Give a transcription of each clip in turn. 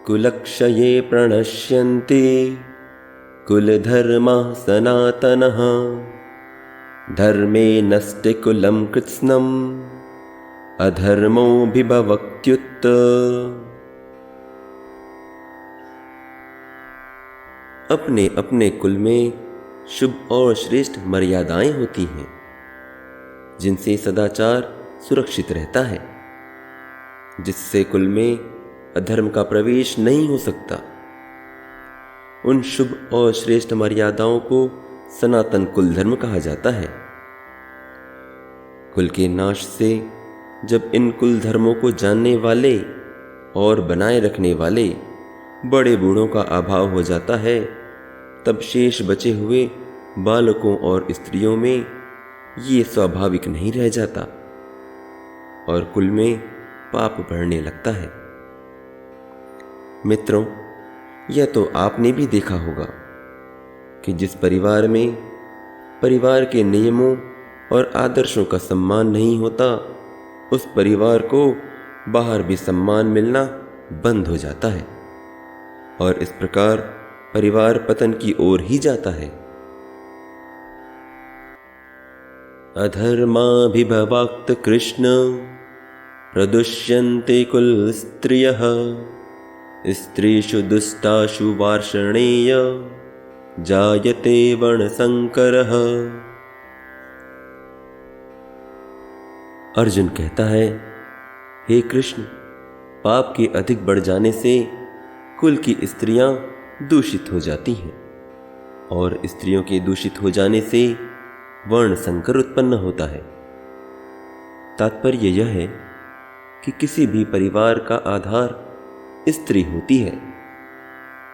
कुलक्षये प्रणश्यन्ति कुलधर्मः सनातनः धर्मे नष्टे कुलं कृत्स्नम् अधर्मोऽभिभवत्युत। अपने अपने कुल में शुभ और श्रेष्ठ मर्यादाएं होती हैं जिनसे सदाचार सुरक्षित रहता है, जिससे कुल में अधर्म का प्रवेश नहीं हो सकता। उन शुभ और श्रेष्ठ मर्यादाओं को सनातन कुल धर्म कहा जाता है। कुल के नाश से जब इन कुल धर्मों को जानने वाले और बनाए रखने वाले बड़े बूढ़ों का अभाव हो जाता है, तब शेष बचे हुए बालकों और स्त्रियों में ये स्वाभाविक नहीं रह जाता और कुल में पाप बढ़ने लगता है। मित्रों, यह तो आपने भी देखा होगा कि जिस परिवार में परिवार के नियमों और आदर्शों का सम्मान नहीं होता, उस परिवार को बाहर भी सम्मान मिलना बंद हो जाता है और इस प्रकार परिवार पतन की ओर ही जाता है। अधर्माभिभवाक्त कृष्ण प्रदुष्यन्ते कुल स्त्रियः स्त्रीषु दुष्टाशु वार्ष्णेय जायते वर्णसंकरः। अर्जुन कहता है, हे कृष्ण, पाप के अधिक बढ़ जाने से कुल की स्त्रियां दूषित हो जाती हैं और स्त्रियों के दूषित हो जाने से वर्ण संकर उत्पन्न होता है। तात्पर्य यह है कि किसी भी परिवार का आधार स्त्री होती है।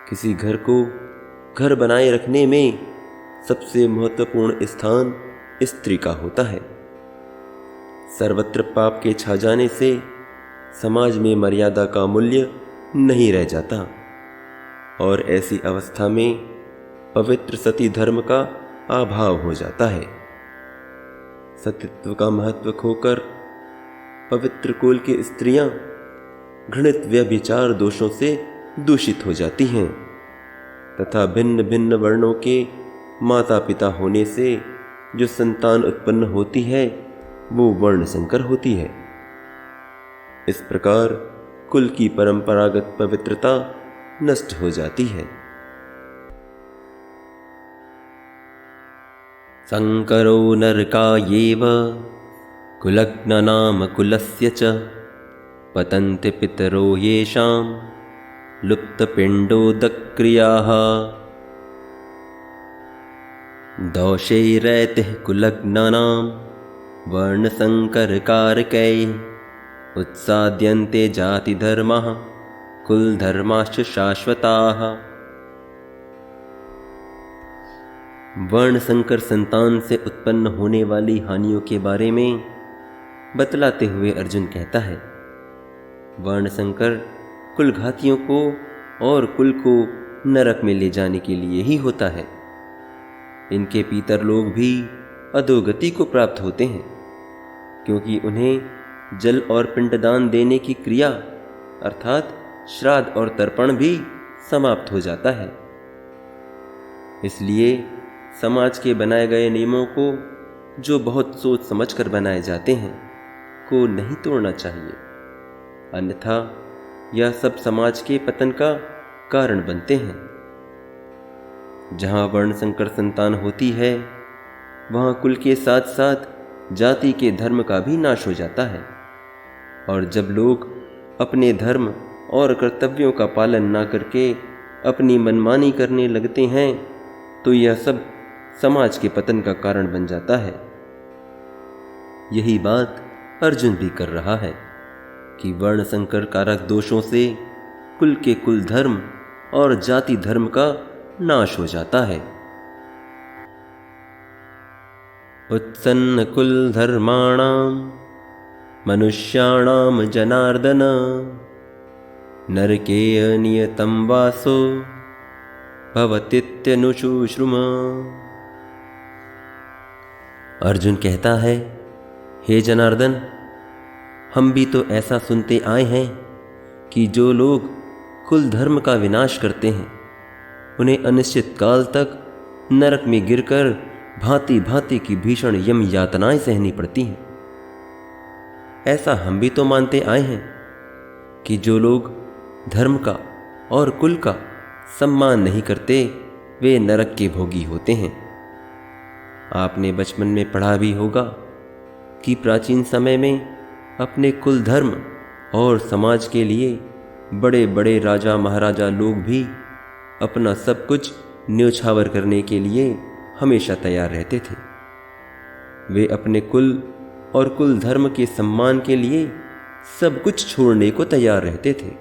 किसी घर को घर बनाए रखने में सबसे महत्वपूर्ण स्थान स्त्री का होता है। सर्वत्र पाप के छा जाने से समाज में मर्यादा का मूल्य नहीं रह जाता और ऐसी अवस्था में पवित्र सती धर्म का अभाव हो जाता है। सतीत्व का महत्व खोकर पवित्र कुल की स्त्रियां घृणित व्यभिचार दोषों से दूषित हो जाती हैं तथा भिन्न भिन्न वर्णों के माता पिता होने से जो संतान उत्पन्न होती है वो वर्ण संकर होती है। इस प्रकार कुल की परंपरागत पवित्रता नष्ट हो जाती है। संकरो नरकायेव कुलग्नानाम कुलस्य च पतन्ति पितरो येषां लुप्तपिण्डोदक्रियाः दोषैरैतिः कुलग्नानां वर्णसंकरकारकैः उत्साद्यन्ते जातिधर्माः कुलधर्माश्च शाश्वताः। वर्ण संकर संतान से उत्पन्न होने वाली हानियों के बारे में बतलाते हुए अर्जुन कहता है, वर्ण संकर कुलघातियों को और कुल को नरक में ले जाने के लिए ही होता है। इनके पितर लोग भी अधोगति को प्राप्त होते हैं क्योंकि उन्हें जल और पिंडदान देने की क्रिया अर्थात श्राद्ध और तर्पण भी समाप्त हो जाता है। इसलिए समाज के बनाए गए नियमों को, जो बहुत सोच समझकर बनाए जाते हैं, को नहीं तोड़ना चाहिए, अन्यथा यह सब समाज के पतन का कारण बनते हैं। जहाँ वर्ण संकर संतान होती है वहाँ कुल के साथ साथ जाति के धर्म का भी नाश हो जाता है और जब लोग अपने धर्म और कर्तव्यों का पालन ना करके अपनी मनमानी करने लगते हैं तो यह सब समाज के पतन का कारण बन जाता है। यही बात अर्जुन भी कर रहा है कि वर्ण संकर कारक दोषों से कुल के कुल धर्म और जाति धर्म का नाश हो जाता है। उत्सन्न कुल धर्माणाम मनुष्याणाम जनार्दन नरके अनियतम वासो भवतीत्यनुशुश्रुम। अर्जुन कहता है, हे जनार्दन, हम भी तो ऐसा सुनते आए हैं कि जो लोग कुल धर्म का विनाश करते हैं, उन्हें अनिश्चित काल तक नरक में गिरकर भांति भांति की भीषण यम यातनाएं सहनी पड़ती हैं। ऐसा हम भी तो मानते आए हैं कि जो लोग धर्म का और कुल का सम्मान नहीं करते वे नरक के भोगी होते हैं। आपने बचपन में पढ़ा भी होगा कि प्राचीन समय में अपने कुल धर्म और समाज के लिए बड़े बड़े राजा महाराजा लोग भी अपना सब कुछ न्योछावर करने के लिए हमेशा तैयार रहते थे। वे अपने कुल और कुल धर्म के सम्मान के लिए सब कुछ छोड़ने को तैयार रहते थे।